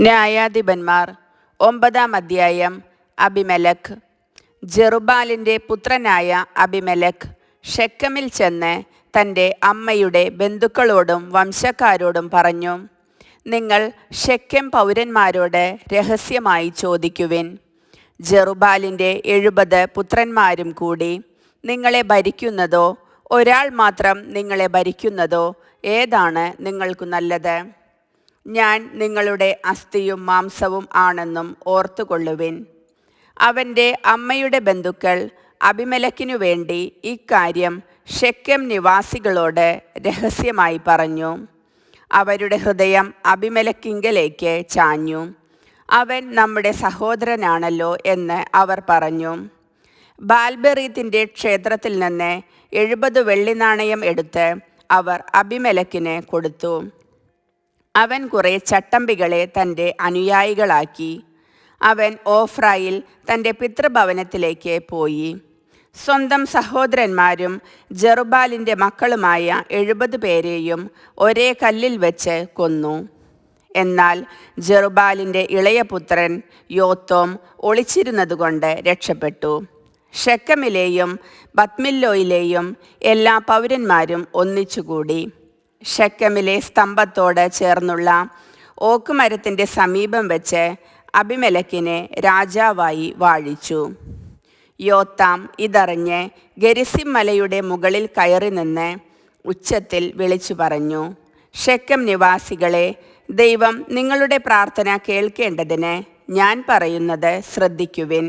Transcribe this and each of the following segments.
ന്യായാധിപന്മാർ 9-ാം അധ്യായം. അബിമേലെക്ക്. ജെറുബ്ബാലിൻ്റെ പുത്രനായ അബിമേലെക്ക് ഷെക്കെമിൽ ചെന്ന് തൻ്റെ അമ്മയുടെ ബന്ധുക്കളോടും വംശക്കാരോടും പറഞ്ഞു, നിങ്ങൾ ഷെക്കെം പൗരന്മാരോട് രഹസ്യമായി ചോദിക്കുവിൻ. ജെറുബ്ബാലിൻ്റെ 70 പുത്രന്മാരും കൂടി നിങ്ങളെ ഭരിക്കുന്നതോ ഒരാൾ മാത്രം നിങ്ങളെ ഭരിക്കുന്നതോ ഏതാണ് നിങ്ങൾക്ക് നല്ലത്? ഞാൻ നിങ്ങളുടെ അസ്ഥിയും മാംസവും ആണെന്നും ഓർത്തുകൊള്ളുവിൻ. അവൻ്റെ അമ്മയുടെ ബന്ധുക്കൾ അബിമേലെക്കിനു വേണ്ടി ഇക്കാര്യം ഷെക്കെം നിവാസികളോട് രഹസ്യമായി പറഞ്ഞു. അവരുടെ ഹൃദയം അബിമേലെക്കിങ്കലേക്ക് ചാഞ്ഞു. അവൻ നമ്മുടെ സഹോദരനാണല്ലോ എന്ന് അവർ പറഞ്ഞു. ബാൽബെറീത്തിൻ്റെ ക്ഷേത്രത്തിൽ നിന്ന് 70 വെള്ളിനാണയം എടുത്ത് അവർ അബിമേലെക്കിന് കൊടുത്തു. അവൻ കുറേ ചട്ടമ്പികളെ തൻ്റെ അനുയായികളാക്കി. അവൻ ഓഫ്രയിൽ തൻ്റെ പിതൃഭവനത്തിലേക്ക് പോയി. സ്വന്തം സഹോദരന്മാരും ജെറുബ്ബാലിൻ്റെ മക്കളുമായ 70 പേരെയും ഒരേ കല്ലിൽ വെച്ച് കൊന്നു. എന്നാൽ ജെറുബ്ബാലിൻ്റെ ഇളയപുത്രൻ യോത്താം ഒളിച്ചിരുന്നതുകൊണ്ട് രക്ഷപ്പെട്ടു. ഷെക്കെമിലെയും ബത്മില്ലോയിലെയും എല്ലാ പൗരന്മാരും ഒന്നിച്ചുകൂടി ഷെക്കെമിലെ സ്തംഭത്തോട് ചേർന്നുള്ള ഓക്കുമരത്തിൻ്റെ സമീപം വെച്ച് അബിമേലെക്കിനെ രാജാവായി വാഴിച്ചു. യോത്താം ഇതറിഞ്ഞ് ഗെരിസിം മലയുടെ മുകളിൽ കയറി നിന്ന് ഉച്ചത്തിൽ വിളിച്ചു പറഞ്ഞു, ഷെക്കെം നിവാസികളെ, ദൈവം നിങ്ങളുടെ പ്രാർത്ഥന കേൾക്കേണ്ടതിന് ഞാൻ പറയുന്നത് ശ്രദ്ധിക്കുവിൻ.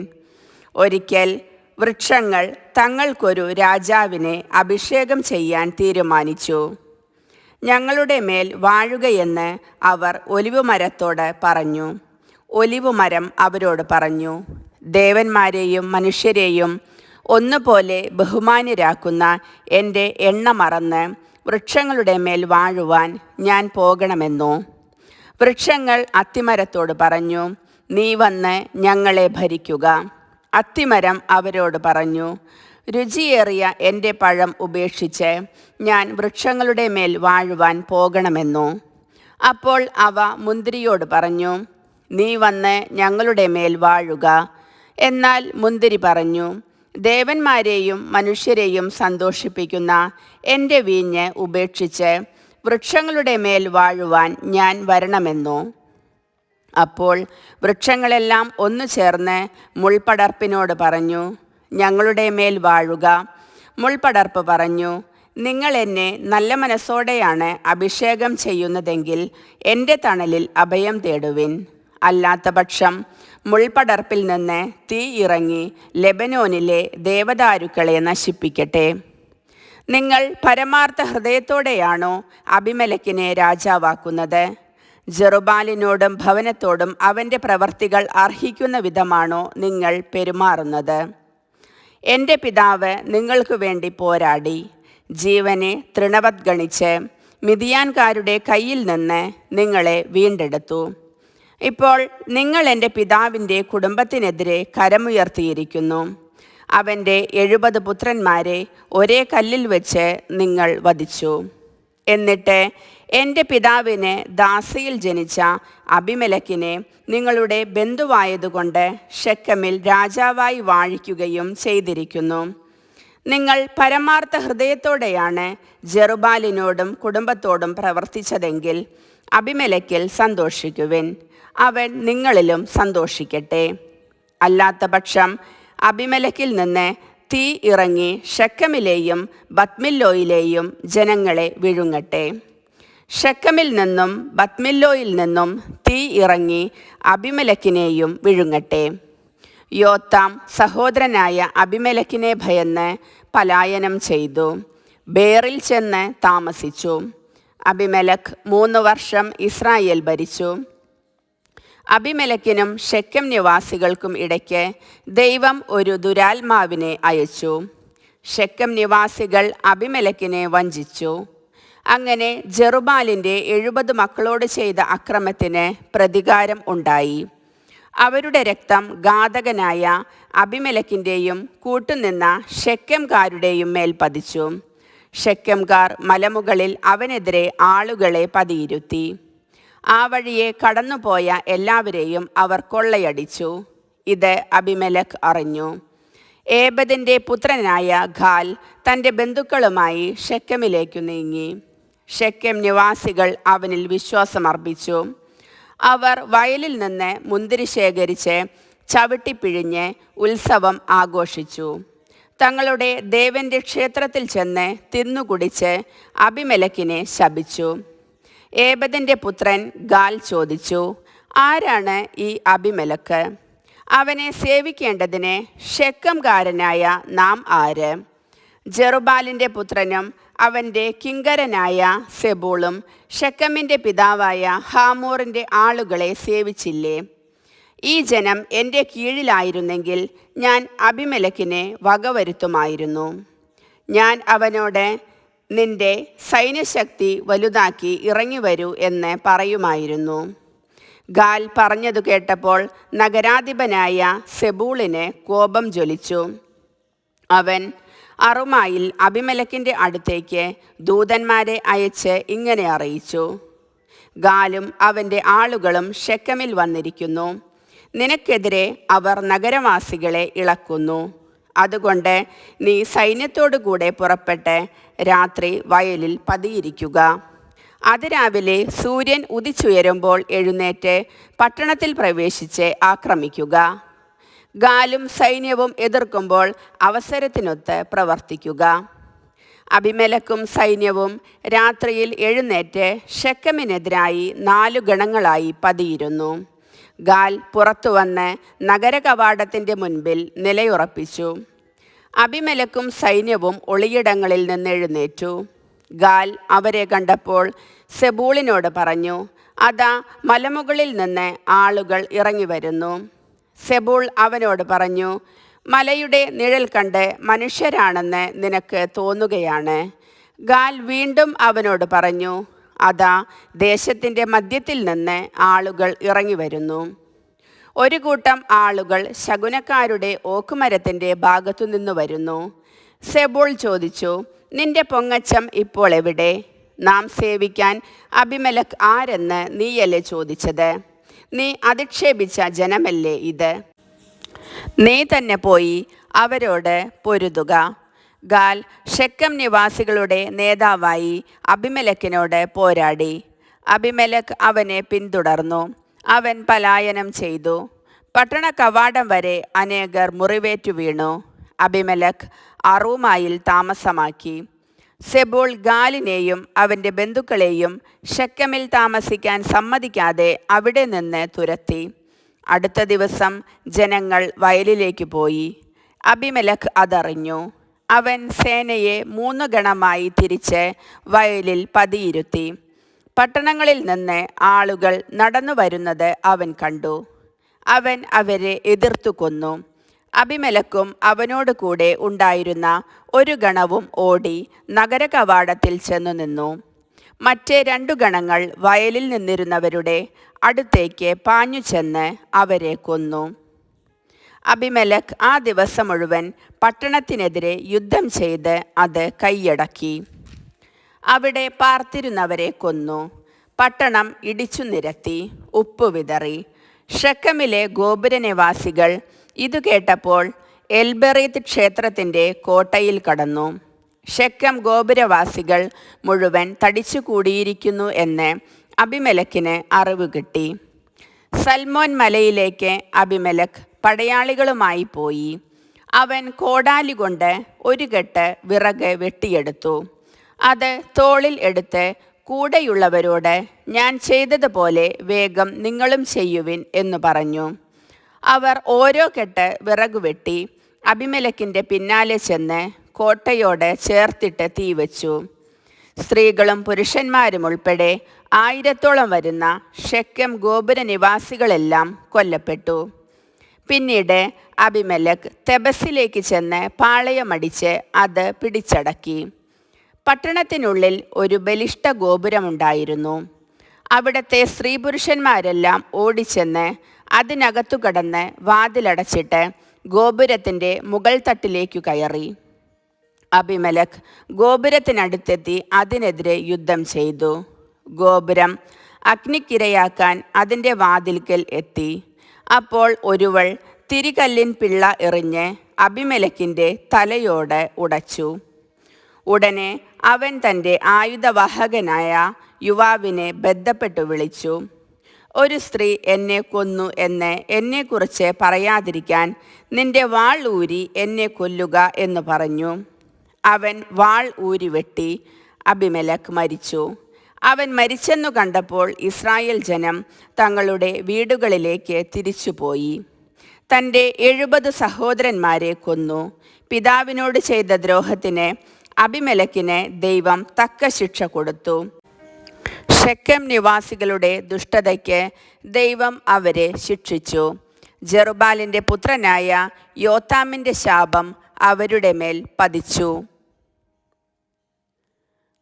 ഒരിക്കൽ വൃക്ഷങ്ങൾ തങ്ങൾക്കൊരു രാജാവിനെ അഭിഷേകം ചെയ്യാൻ തീരുമാനിച്ചു. ഞങ്ങളുടെ മേൽ വാഴുകയെന്ന് അവർ ഒലിവുമരത്തോട് പറഞ്ഞു. ഒലിവുമരം അവരോട് പറഞ്ഞു, ദേവന്മാരെയും മനുഷ്യരെയും ഒന്നുപോലെ ബഹുമാന്യരാക്കുന്ന എൻ്റെ എണ്ണ മറന്ന് വൃക്ഷങ്ങളുടെ മേൽ വാഴുവാൻ ഞാൻ പോകണമെന്നോ? വൃക്ഷങ്ങൾ അത്തിമരത്തോട് പറഞ്ഞു, നീ വന്ന് ഞങ്ങളെ ഭരിക്കുക. അത്തിമരം അവരോട് പറഞ്ഞു, രുചിയേറിയ എൻ്റെ പഴം ഉപേക്ഷിച്ച് ഞാൻ വൃക്ഷങ്ങളുടെ മേൽ വാഴുവാൻ പോകണമെന്നോ? അപ്പോൾ അവ മുന്തിരിയോട് പറഞ്ഞു, നീ വന്ന് ഞങ്ങളുടെ മേൽ വാഴുക. എന്നാൽ മുന്തിരി പറഞ്ഞു, ദേവന്മാരെയും മനുഷ്യരെയും സന്തോഷിപ്പിക്കുന്ന എൻ്റെ വീഞ്ഞ് ഉപേക്ഷിച്ച് വൃക്ഷങ്ങളുടെ മേൽ വാഴുവാൻ ഞാൻ വരണമെന്നോ? അപ്പോൾ വൃക്ഷങ്ങളെല്ലാം ഒന്നു ചേർന്ന് മുൾപടർപ്പിനോട് പറഞ്ഞു, ഞങ്ങളുടെ മേൽ വാഴുക. മുൾപടർപ്പ് പറഞ്ഞു, നിങ്ങൾ എന്നെ നല്ല മനസ്സോടെയാണ് അഭിഷേകം ചെയ്യുന്നതെങ്കിൽ എൻ്റെ തണലിൽ അഭയം തേടുവിൻ. അല്ലാത്ത പക്ഷം മുൾപടർപ്പിൽ നിന്ന് തീ ഇറങ്ങി ലെബനോനിലെ ദേവദാരുക്കളെ നശിപ്പിക്കട്ടെ. നിങ്ങൾ പരമാർത്ഥ ഹൃദയത്തോടെയാണോ അബിമേലെക്കിനെ രാജാവാക്കുന്നത്? ജെറുബ്ബാലിനോടും ഭവനത്തോടും അവൻ്റെ പ്രവർത്തികൾ അർഹിക്കുന്ന വിധമാണോ നിങ്ങൾ പെരുമാറുന്നത്? എൻ്റെ പിതാവ് നിങ്ങൾക്ക് വേണ്ടി പോരാടി ജീവനെ തൃണവത് ഗണിച്ച് മിദ്യാൻകാരുടെ കയ്യിൽ നിന്ന് നിങ്ങളെ വീണ്ടെടുത്തു. ഇപ്പോൾ നിങ്ങൾ എൻ്റെ പിതാവിൻ്റെ കുടുംബത്തിനെതിരെ കരമുയർത്തിയിരിക്കുന്നു. അവൻ്റെ 70 പുത്രന്മാരെ ഒരേ കല്ലിൽ വെച്ച് നിങ്ങൾ വധിച്ചു. എന്നിട്ട് എൻ്റെ പിതാവിന് ദാസിയിൽ ജനിച്ച അബിമേലെക്കിനെ നിങ്ങളുടെ ബന്ധുവായതുകൊണ്ട് ഷെക്കെമിൽ രാജാവായി വാഴിക്കുകയും ചെയ്തിരിക്കുന്നു. നിങ്ങൾ പരമാർത്ഥ ഹൃദയത്തോടെയാണ് ജെറുബ്ബാലിനോടും കുടുംബത്തോടും പ്രവർത്തിച്ചതെങ്കിൽ അബിമേലെക്കിൽ സന്തോഷിക്കുവിൻ, അവൻ നിങ്ങളിലും സന്തോഷിക്കട്ടെ. അല്ലാത്ത പക്ഷം അബിമേലെക്കിൽ നിന്ന് തീ ഇറങ്ങി ഷെക്കെമിലെയും ബത്മില്ലോയിലെയും ജനങ്ങളെ വിഴുങ്ങട്ടെ. ഷെക്കെമിൽ നിന്നും ബത്മില്ലോയിൽ നിന്നും തീ ഇറങ്ങി അബിമേലെക്കിനെയും വിഴുങ്ങട്ടെ. യോത്താം സഹോദരനായ അബിമേലെക്കിനെ ഭയന്ന് പലായനം ചെയ്തു, ബേറിൽ ചെന്ന് താമസിച്ചു. അബിമേലെക്ക് 3 വർഷം ഇസ്രായേൽ ഭരിച്ചു. അബിമേലെക്കിനും ഷെക്കെം നിവാസികൾക്കും ഇടയ്ക്ക് ദൈവം ഒരു ദുരാത്മാവിനെ അയച്ചു. ഷെക്കെം നിവാസികൾ അബിമേലെക്കിനെ വഞ്ചിച്ചു. അങ്ങനെ ജെറുബ്ബാലിൻ്റെ 70 മക്കളോട് ചെയ്ത അക്രമത്തിന് പ്രതികാരം ഉണ്ടായി. അവരുടെ രക്തം ഘാതകനായ അബിമേലെക്കിൻ്റെയും കൂട്ടുനിന്ന ഷെക്കെംകാരുടെയും മേൽ പതിച്ചു. ഷെക്കെംകാർ മലമുകളിൽ അവനെതിരെ ആളുകളെ പതിയിരുത്തി. ആ വഴിയെ കടന്നുപോയ എല്ലാവരെയും അവർ കൊള്ളയടിച്ചു. ഇത് അബിമേലെക്ക് അറിഞ്ഞു. ഏബദിൻ്റെ പുത്രനായ ഗാൽ തൻ്റെ ബന്ധുക്കളുമായി ഷെക്കെമിലേക്കു നീങ്ങി. ഷെക്കെം നിവാസികൾ അവനിൽ വിശ്വാസമർപ്പിച്ചു. അവർ വയലിൽ നിന്ന് മുന്തിരി ശേഖരിച്ച് ചവിട്ടിപ്പിഴിഞ്ഞ് ഉത്സവം ആഘോഷിച്ചു. തങ്ങളുടെ ദേവൻ്റെ ക്ഷേത്രത്തിൽ ചെന്ന് തിന്നുകുടിച്ച് അബിമേലെക്കിനെ ശപിച്ചു. ഏബദിൻ്റെ പുത്രൻ ഗാൽ ചോദിച്ചു, ആരാണ് ഈ അബിമേലെക്ക്? അവനെ സേവിക്കേണ്ടതിന് ഷെക്കംകാരനായ നാം ആര്? ജെറുബാലിൻ്റെ പുത്രനും അവൻ്റെ കിങ്കരനായ സെബൂളും ഷെക്കമിൻ്റെ പിതാവായ ഹാമോറിൻ്റെ ആളുകളെ സേവിച്ചില്ലേ? ഈ ജനം എൻ്റെ കീഴിലായിരുന്നെങ്കിൽ ഞാൻ അബിമേലെക്കിനെ വകവരുത്തുമായിരുന്നു. ഞാൻ അവനോട്, നിന്റെ സൈന്യശക്തി വലുതാക്കി ഇറങ്ങിവരൂ എന്ന് പറയുമായിരുന്നു. ഗാൽ പറഞ്ഞതു കേട്ടപ്പോൾ നഗരാധിപനായ സെബൂളിന് കോപം ജ്വലിച്ചു. അവൻ അറുമായിൽ അബിമേലെക്കിൻ്റെ അടുത്തേക്ക് ദൂതന്മാരെ അയച്ച് ഇങ്ങനെ അറിയിച്ചു, ഗാലും അവൻ്റെ ആളുകളും ഷെക്കെമിൽ വന്നിരിക്കുന്നു. നിനക്കെതിരെ അവർ നഗരവാസികളെ ഇളക്കുന്നു. അതുകൊണ്ട് നീ സൈന്യത്തോടുകൂടെ പുറപ്പെട്ട് രാത്രി വയലിൽ പതിയിരിക്കുക. അതിരാവിലെ സൂര്യൻ ഉദിച്ചുയരുമ്പോൾ എഴുന്നേറ്റ് പട്ടണത്തിൽ പ്രവേശിച്ച് ആക്രമിക്കുക. ഗാലും സൈന്യവും എതിർക്കുമ്പോൾ അവസരത്തിനൊത്ത് പ്രവർത്തിക്കുക. അബിമേലെക്കും സൈന്യവും രാത്രിയിൽ എഴുന്നേറ്റ് ഷെക്കെമിനെതിരായി 4 ഗണങ്ങളായി പതിയിരുന്നു. ഗാൽ പുറത്തു വന്ന് നഗരകവാടത്തിൻ്റെ മുൻപിൽ നിലയുറപ്പിച്ചു. അബിമേലെക്കും സൈന്യവും ഒളിയിടങ്ങളിൽ നിന്ന് എഴുന്നേറ്റു. ഗാൽ അവരെ കണ്ടപ്പോൾ സെബൂളിനോട് പറഞ്ഞു, അതാ മലമുകളിൽ നിന്ന് ആളുകൾ ഇറങ്ങി വരുന്നു. സെബൂൾ അവനോട് പറഞ്ഞു, മലയുടെ നിഴൽ കണ്ട് മനുഷ്യരാണെന്ന് നിനക്ക് തോന്നുകയാണ്. ഗാൽ വീണ്ടും അവനോട് പറഞ്ഞു, അതാ ദേശത്തിൻ്റെ മധ്യത്തിൽ നിന്ന് ആളുകൾ ഇറങ്ങി വരുന്നു. ഒരു കൂട്ടം ആളുകൾ ശകുനക്കാരുടെ ഓക്കുമരത്തിൻ്റെ ഭാഗത്തു നിന്ന് വരുന്നു. സെബൂൾ ചോദിച്ചു, നിന്റെ പൊങ്ങച്ചം ഇപ്പോൾ എവിടെ? നാം സേവിക്കാൻ അബിമേലെക്ക് ആരെന്ന് നീയല്ലേ ചോദിച്ചത്? നീ അധിക്ഷേപിച്ച ജനമല്ലേ ഇത്? നീ തന്നെ പോയി അവരോട് പൊരുതുക. ഗാൽ ഷെക്കം നിവാസികളുടെ നേതാവായി അബിമേലെക്കിനോട് പോരാടി. അബിമേലെക്ക് അവനെ പിന്തുടർന്നു. അവൻ പലായനം ചെയ്തു. പട്ടണ കവാടം വരെ അനേകർ മുറിവേറ്റു വീണു. അബിമേലെക്ക് അറൂമായിൽ താമസമാക്കി. സെബൂൾ ഗാലിനെയും അവൻ്റെ ബന്ധുക്കളെയും ഷെക്കെമിൽ താമസിക്കാൻ സമ്മതിക്കാതെ അവിടെ നിന്ന് തുരത്തി. അടുത്ത ദിവസം ജനങ്ങൾ വയലിലേക്ക് പോയി. അബിമേലെക്ക് അതറിഞ്ഞു. അവൻ സേനയെ 3 ഗണമായി തിരിച്ച് വയലിൽ പതിയിരുത്തി. പട്ടണങ്ങളിൽ നിന്ന് ആളുകൾ നടന്നു വരുന്നത് അവൻ കണ്ടു. അവൻ അവരെ എതിർത്തു കൊന്നു. അബിമേലെക്കും അവനോട് കൂടെ ഉണ്ടായിരുന്ന 1 ഗണവും ഓടി നഗരകവാടത്തിൽ ചെന്നു നിന്നു. മറ്റേ 2 ഗണങ്ങൾ വയലിൽ നിന്നിരുന്നവരുടെ അടുത്തേക്ക് പാഞ്ഞു ചെന്ന് അവരെ കൊന്നു. അബിമേലെക്ക് ആ ദിവസം മുഴുവൻ പട്ടണത്തിനെതിരെ യുദ്ധം ചെയ്ത് അത് കൈയടക്കി. അവിടെ പാർത്തിരുന്നവരെ കൊന്നു. പട്ടണം ഇടിച്ചു നിരത്തി, ഉപ്പ് വിതറി. ഷെക്കെമിലെ ഗോപുരനിവാസികൾ ഇതു കേട്ടപ്പോൾ എൽബെറീത്ത് ക്ഷേത്രത്തിൻ്റെ കോട്ടയിൽ കടന്നു. ഷെക്കം ഗോപുരവാസികൾ മുഴുവൻ തടിച്ചു കൂടിയിരിക്കുന്നു എന്ന് അബിമേലെക്കിന് അറിവ് കിട്ടി. സൽമോൻ മലയിലേക്ക് അബിമേലെക്ക് പടയാളികളുമായി പോയി. അവൻ കോടാലി കൊണ്ട് 1 കെട്ട് വിറക് വെട്ടിയെടുത്തു. അത് തോളിൽ എടുത്ത് കൂടെയുള്ളവരോട്, ഞാൻ ചെയ്തതുപോലെ വേഗം നിങ്ങളും ചെയ്യുവിൻ എന്നു പറഞ്ഞു. അവർ ഓരോ കെട്ട് വിറക് വെട്ടി അബിമേലെക്കിൻ്റെ പിന്നാലെ ചെന്ന് കോട്ടയോട് ചേർത്തിട്ട് തീവച്ചു. സ്ത്രീകളും പുരുഷന്മാരും ഉൾപ്പെടെ 1000-ഓളം വരുന്ന ഷെക്കം ഗോപുര നിവാസികളെല്ലാം കൊല്ലപ്പെട്ടു. പിന്നീട് അബിമേലെക്ക് തെബസിലേക്ക് ചെന്ന് പാളയമടിച്ച് അത് പിടിച്ചടക്കി. പട്ടണത്തിനുള്ളിൽ ഒരു ബലിഷ്ഠ ഗോപുരമുണ്ടായിരുന്നു. അവിടുത്തെ സ്ത്രീ പുരുഷന്മാരെല്ലാം ഓടിച്ചെന്ന് അതിനകത്തു കടന്ന് വാതിലടച്ചിട്ട് ഗോപുരത്തിൻ്റെ മുകൾ തട്ടിലേക്കു കയറി. അബിമേലെക്ക് ഗോപുരത്തിനടുത്തെത്തി അതിനെതിരെ യുദ്ധം ചെയ്തു. ഗോപുരം അഗ്നിക്കിരയാക്കാൻ അതിൻ്റെ വാതിൽക്കൽ എത്തി. അപ്പോൾ ഒരുവൾ തിരികല്ലിൻ പിള്ള എറിഞ്ഞ് അബിമേലെക്കിൻ്റെ തലയോട് ഉടച്ചു. ഉടനെ അവൻ തൻ്റെ ആയുധവാഹകനായ യുവാവിനെ ബദ്ധപ്പെട്ടു വിളിച്ചു. ഒരു സ്ത്രീ എന്നെ കൊന്നു എന്ന് എന്നെക്കുറിച്ച് പറയാതിരിക്കാൻ നിന്റെ വാൾ ഊരി എന്നെ കൊല്ലുക എന്ന് പറഞ്ഞു. അവൻ വാൾ ഊരി വെട്ടി. അബിമേലെക്ക് മരിച്ചു. അവൻ മരിച്ചെന്നു കണ്ടപ്പോൾ ഇസ്രായേൽ ജനം തങ്ങളുടെ വീടുകളിലേക്ക് തിരിച്ചുപോയി. തൻ്റെ 70 സഹോദരന്മാരെ കൊന്നു. പിതാവിനോട് ചെയ്ത ദ്രോഹത്തിന് അബിമേലെക്കിന് ദൈവം തക്ക ശിക്ഷ കൊടുത്തു. ശെഖേം നിവാസികളുടെ ദുഷ്ടതയ്ക്ക് ദൈവം അവരെ ശിക്ഷിച്ചു. ജെറുബ്ബാലിൻ്റെ പുത്രനായ യോഥാമിൻ്റെ ശാപം അവരുടെ മേൽ പതിച്ചു.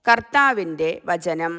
കർത്താവിൻ്റെ വചനം.